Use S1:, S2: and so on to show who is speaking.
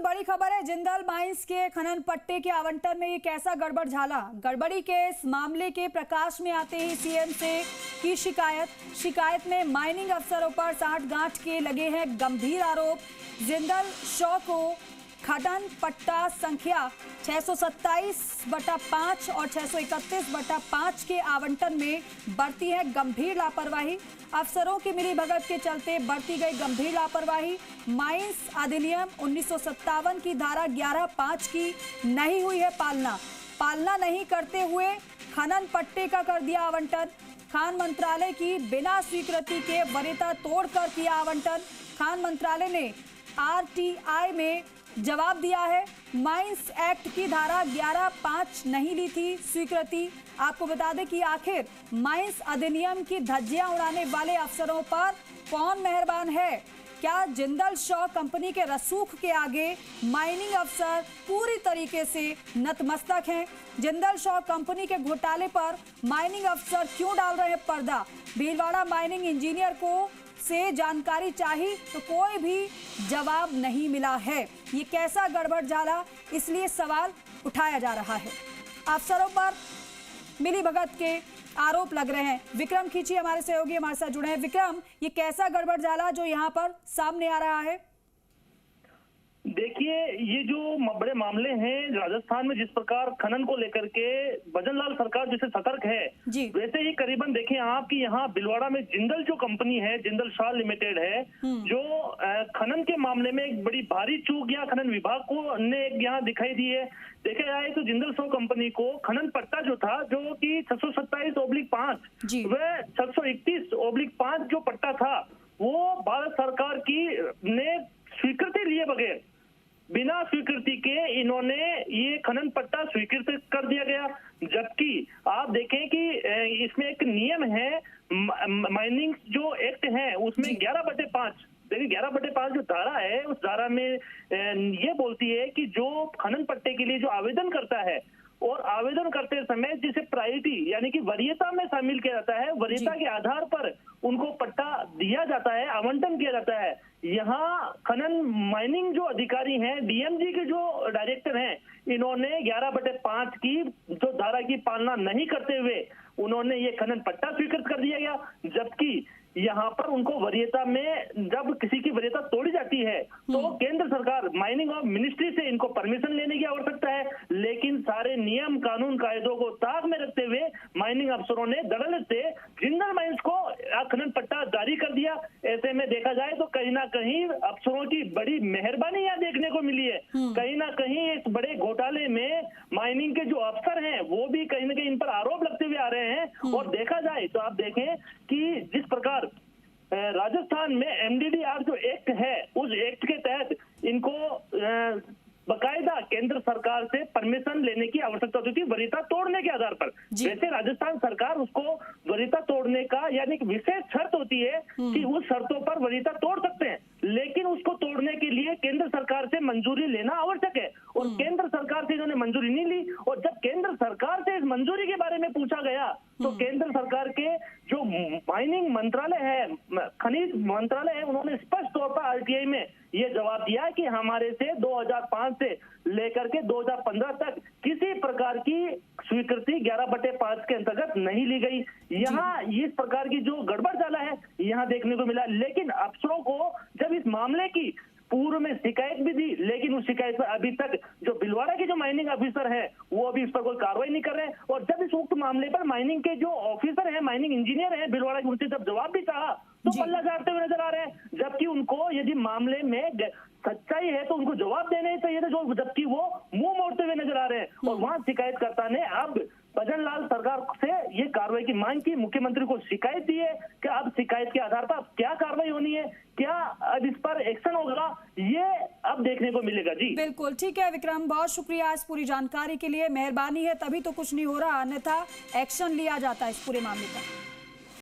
S1: बड़ी खबर है, जिंदल माइंस के खनन पट्टे के आवंटन में ये कैसा गड़बड़ झाला। गड़बड़ी के इस मामले के प्रकाश में आते ही सीएम से की शिकायत में माइनिंग अफसरों पर साठगांठ के लगे हैं गंभीर आरोप। जिंदल शॉ को खनन पट्टा संख्या 627/5 और 631/5 के आवंटन में बरती है गंभीर लापरवाही। अफसरों की मिलीभगत के चलते बरती गई गंभीर लापरवाही। माइंस अधिनियम 1957 की धारा 11(5) की नहीं हुई है पालना नहीं करते हुए खनन पट्टे का कर दिया आवंटन। खान मंत्रालय की बिना स्वीकृति के वरीयता तोड़कर किया आवंटन। खान मंत्रालय ने आरटीआई में जवाब दिया है। माइंस एक्ट की धारा 11(5) नहीं ली थी स्वीकृति। आपको बता दें कि आखिर माइंस अधिनियम की धज्जियां उड़ाने वाले अफसरों पर कौन मेहरबान है। क्या जिंदल शॉ कंपनी के रसूख के आगे माइनिंग अफसर पूरी तरीके से नतमस्तक हैं। जिंदल शॉ कंपनी के घोटाले पर माइनिंग अफसर क्यों डाल रहे हैं पर्दा। भीलवाड़ा माइनिंग इंजीनियर को से जानकारी चाहिए तो कोई भी जवाब नहीं मिला है। ये कैसा गड़बड़ झाला, इसलिए सवाल उठाया जा रहा है। अफसरों पर मिलीभगत के आरोप लग रहे हैं। विक्रम खींची हमारे सहयोगी हमारे साथ जुड़े हैं। विक्रम, ये कैसा गड़बड़ झाला जो यहाँ पर सामने आ रहा है।
S2: देखिए, ये जो बड़े मामले हैं राजस्थान में, जिस प्रकार खनन को लेकर के भजनलाल सरकार जैसे सतर्क है, वैसे ही करीबन देखें आप कि यहाँ भीलवाड़ा में जिंदल जो कंपनी है, जिंदल शॉ लिमिटेड है, जो खनन के मामले में एक बड़ी भारी चूक या खनन विभाग को ने यहाँ दिखाई दी है। देखा जाए तो जिंदल शॉ कंपनी को खनन पट्टा जो था, जो कि 627/5 वह 631/5 जो पट्टा था, वो भारत सरकार की ने स्वीकृति लिए बगैर, बिना स्वीकृति के इन्होंने ये खनन पट्टा स्वीकृत कर दिया गया। जबकि आप देखें कि इसमें एक नियम है, माइनिंग जो एक्ट है उसमें 11/5, देखिए 11/5 जो धारा है, उस धारा में ये बोलती है कि जो खनन पट्टे के लिए जो आवेदन करता है और आवेदन करते समय जिसे प्रायोरिटी यानी कि वरीयता में शामिल किया जाता है, वरीयता के आधार पर उनको पट्टा दिया जाता है, आवंटन किया जाता है। यहाँ खनन माइनिंग जो अधिकारी हैं, डीएमजी के जो डायरेक्टर हैं, इन्होंने 11/5 की जो धारा की पालना नहीं करते हुए उन्होंने ये खनन पट्टा स्वीकृत कर दिया गया। जबकि यहाँ पर उनको वरीयता में, जब किसी की वरीयता तोड़ी जाती है तो केंद्र सरकार माइनिंग और मिनिस्ट्री से इनको परमिशन लेने की आवश्यकता है। लेकिन सारे नियम कानून कायदों को ताक में रखते हुए माइनिंग अफसरों ने दड़ल से जिंदल माइंस को खनन पट्टा जारी कर दिया। ऐसे में देखा जाए तो कहीं ना कहीं अफसरों की बड़ी मेहरबानी यहाँ देखने को मिली है। कहीं ना कहीं इस बड़े घोटाले में माइनिंग के जो अफसर हैं वो भी कहीं ना कहीं इन पर आरोप लगते हुए आ रहे हैं। और देखा जाए तो आप देखें कि जिस प्रकार राजस्थान में एमडीडीआर जो एक्ट है, उस एक्ट के तहत इनको बकायदा केंद्र सरकार से परमिशन लेने की आवश्यकता होती थी वरीयता तोड़ने के आधार पर। वैसे राजस्थान सरकार उसको वरीयता तोड़ने का यानी कि विशेष शर्त होती है कि उस शर्तों पर वरीयता तोड़ सकते हैं, लेकिन उसको तोड़ने के लिए केंद्र सरकार से मंजूरी लेना आवश्यक है। और केंद्र सरकार से इन्होंने मंजूरी नहीं ली। और जब केंद्र सरकार से इस मंजूरी के बारे में पूछा गया तो केंद्र सरकार के जो माइनिंग मंत्रालय है, खनिज मंत्रालय है, उन्होंने स्पष्ट तौर पर आरटीआई में ये जवाब दिया कि हमारे से 2005 से लेकर के 2015 तक किसी प्रकार की स्वीकृति 11/5 के अंतर्गत नहीं ली गई। यहाँ इस प्रकार की जो गड़बड़ झाला है यहाँ देखने को मिला। लेकिन अफसरों को जब इस मामले की पूर्व में शिकायत भी दी, लेकिन उस शिकायत पर अभी तक जो भीलवाड़ा के जो माइनिंग ऑफिसर है वो अभी इस पर कोई कार्रवाई नहीं कर रहे हैं। और जब इस उक्त मामले पर माइनिंग के जो ऑफिसर है, माइनिंग इंजीनियर है भीलवाड़ा के, उनसे जब जवाब भी चाहा तो पल्ला झाड़ते हुए नजर आ रहे हैं। जबकि उनको यदि मामले में सच्चाई है तो उनको जवाब देने चाहिए था, जो जबकि वो मुंह मोड़ते हुए नजर आ रहे हैं। और वहां शिकायतकर्ता ने अब भजनलाल सरकार से ये कार्रवाई की मांग की, मुख्यमंत्री को शिकायत दी है कि अब शिकायत के आधार पर क्या कार्रवाई होनी है, क्या अब इस पर एक्शन होगा, ये अब देखने को मिलेगा। जी
S1: बिल्कुल ठीक है विक्रम, बहुत शुक्रिया इस पूरी जानकारी के लिए। मेहरबानी है तभी तो कुछ नहीं हो रहा, अन्यथा एक्शन लिया जाता है इस पूरे मामले पर।